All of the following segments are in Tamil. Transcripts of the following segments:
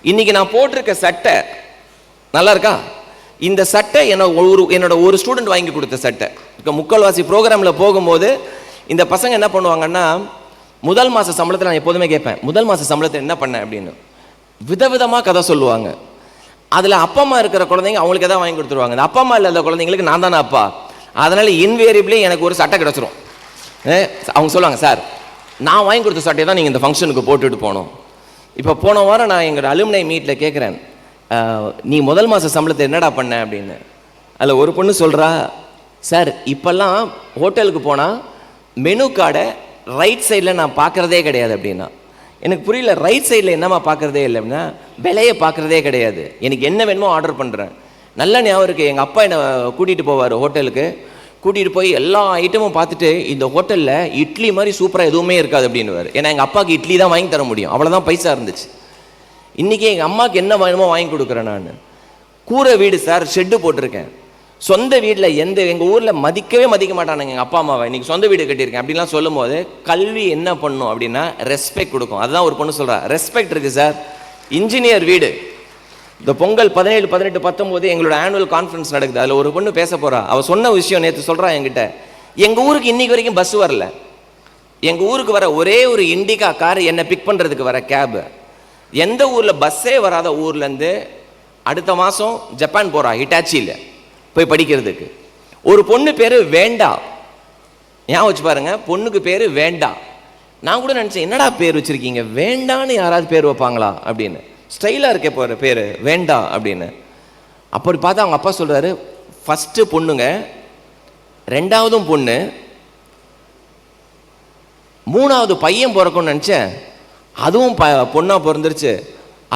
இன்னைக்கு நான் போட்டிருக்க சட்டை நல்லா இருக்கா? இந்த சட்டை என்னோட ஒரு ஸ்டூடெண்ட் வாங்கி கொடுத்த சட்டை. முக்கால்வாசி ப்ரோக்ராமில் போகும்போது இந்த பசங்க என்ன பண்ணுவாங்கன்னா, முதல் மாத சம்பளத்தில் நான் எப்போதுமே கேட்பேன், முதல் மாத சம்பளத்தை என்ன பண்ணேன் அப்படின்னு. விதவிதமாக கதை சொல்லுவாங்க. அதில் அப்பா அம்மா இருக்கிற குழந்தைங்க அவங்களுக்கு எதாவது வாங்கி கொடுத்துருவாங்க. இந்த அப்பா அம்மா இல்லாத குழந்தைங்களுக்கு நான் தானே அப்பா, அதனால் இன்வேரியபிளி எனக்கு ஒரு சட்டை கிடச்சிரும். அவங்க சொல்லுவாங்க, சார் நான் வாங்கி கொடுத்த சட்டையை தான் நீங்கள் இந்த ஃபங்க்ஷனுக்கு போட்டுட்டு போகணும். இப்போ போன வாரம் நான் எங்களோட அலுமினை மீட்டில் கேட்குறேன், நீ முதல் மாத சம்பளத்தை என்னடா பண்ண அப்படின்னு. அதில் ஒரு பொண்ணு சொல்கிறா, சார் இப்போல்லாம் ஹோட்டலுக்கு போனால் மெனு கார்டை ரைட் சைடில் நான் பார்க்குறதே கிடையாது அப்படின்னா. எனக்கு புரியல, ரைட் சைடில் என்னம்மா பார்க்குறதே இல்லை அப்படின்னா, விலையை பார்க்குறதே கிடையாது, எனக்கு என்ன வேணுமோ ஆர்டர் பண்ணுறேன். நல்ல ஞாபகம் இருக்குது, எங்கள் அப்பா என்னை கூட்டிகிட்டு போவார் ஹோட்டலுக்கு. கூட்டிகிட்டு போய் எல்லா ஐட்டமும் பார்த்துட்டு, இந்த ஹோட்டலில் இட்லி மாதிரி சூப்பராக எதுவுமே இருக்காது அப்படின்னுவார். ஏன்னா எங்கள் அப்பாவுக்கு இட்லி தான் வாங்கி தர முடியும், அவ்வளோதான் பைசா இருந்துச்சு. இன்றைக்கி எங்கள் அம்மாவுக்கு என்ன வேணுமோ வாங்கி கொடுக்குறேன். நான் கூரை வீடு சார், ஷெட்டு போட்டிருக்கேன். சொந்த வீட்டில் எங்கள் ஊரில் மதிக்கவே மதிக்க மாட்டானுங்க எங்கள் அப்பா அம்மாவை. இன்றைக்கி சொந்த வீடு கட்டியிருக்கேன் அப்படின்லாம் சொல்லும் போது, கல்வி என்ன பண்ணும் அப்படின்னா ரெஸ்பெக்ட் கொடுக்கும். அதுதான் ஒரு பொண்ணு சொல்கிறா, ரெஸ்பெக்ட் இருக்குது சார். இன்ஜினியர் வீடு. இந்த பொங்கல் 17, 18, 19 எங்களோட ஆனுவல் கான்ஃபரன்ஸ் நடக்குது. அதில் ஒரு பொண்ணு பேச போகிறா. அவள் சொன்ன விஷயம் நேற்று சொல்கிறா என்கிட்ட, எங்கள் ஊருக்கு இன்றைக்கி வரைக்கும் பஸ் வரல. எங்கள் ஊருக்கு வர ஒரே ஒரு இண்டிகா கார் என்னை பிக் பண்ணுறதுக்கு வர கேபு. எந்த ஊரில் பஸ்ஸே வராத ஊர்லேருந்து அடுத்த மாதம் ஜப்பான் போகிறா, ஹிட்டாச்சியில் போய் படிக்கிறதுக்கு. ஒரு பொண்ணு பேர் வேண்டா, ஏன் வச்சு பாருங்க, பொண்ணுக்கு பேர் வேண்டா. நான் கூட நினச்சேன், என்னடா பேர் வச்சுருக்கீங்க, வேண்டான்னு யாராவது பேர் வைப்பாங்களா அப்படின்னு. ஸ்டைலாக இருக்கே போகிற பேர் வேண்டா அப்படின்னு. அப்படி பார்த்தா அவங்க அப்பா சொல்கிறாரு, ஃபஸ்ட்டு பொண்ணுங்க, ரெண்டாவதும் பொண்ணு, மூணாவது பையன் பிறக்கும்னு நினச்சேன், அதுவும் பொண்ணாக பிறந்துருச்சு,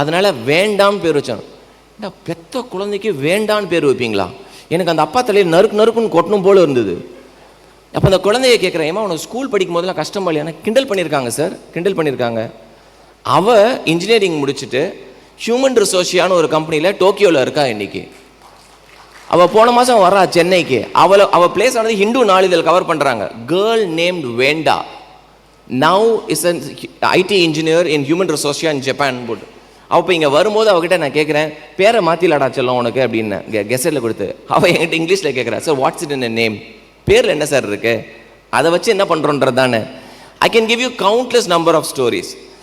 அதனால் வேண்டான்னு பேர் வச்சான். பெத்த குழந்தைக்கு வேண்டான்னு பேர் வைப்பீங்களா? எனக்கு அந்த அப்பா தலையில் நறுக்கு நறுக்குன்னு கொட்டணும் போல இருந்தது. அப்போ அந்த குழந்தைய கேட்குறேன், ஏமா உனக்கு ஸ்கூல் படிக்கும் போதெல்லாம் கஷ்டம் இல்லையா? கிண்டல் பண்ணியிருக்காங்க சார், கிண்டல் பண்ணியிருக்காங்க. அவள் இன்ஜினியரிங் முடிச்சுட்டு ஹியூமன் ரிசோர்ஸியான்னு ஒரு கம்பெனியில் டோக்கியோவில் இருக்கா இன்றைக்கி. அவள் போன மாதம் வரா சென்னைக்கு. அவள் பிளேஸ் ஆனது ஹிந்து நாளிதழ் கவர் பண்ணுறாங்க. கேர்ள் நேம்டு வேண்டா now is an IT engineer in human ரிசோர்ஸியா இன் ஜப்பான் போட்டு. அப்போ இங்கே வரும்போது அவகிட்ட நான் கேட்குறேன், பேரை மாற்றிலாடா செல்லம் உனக்கு அப்படின்னு கெசட்டில் கொடுத்து. அவள் என்கிட்ட இங்கிலீஷில் கேட்குறா, sir what's it in a name, பேரில் என்ன சார் இருக்குது, அதை வச்சு என்ன பண்ணுறோன்றது தானே. I can give you countless number of stories.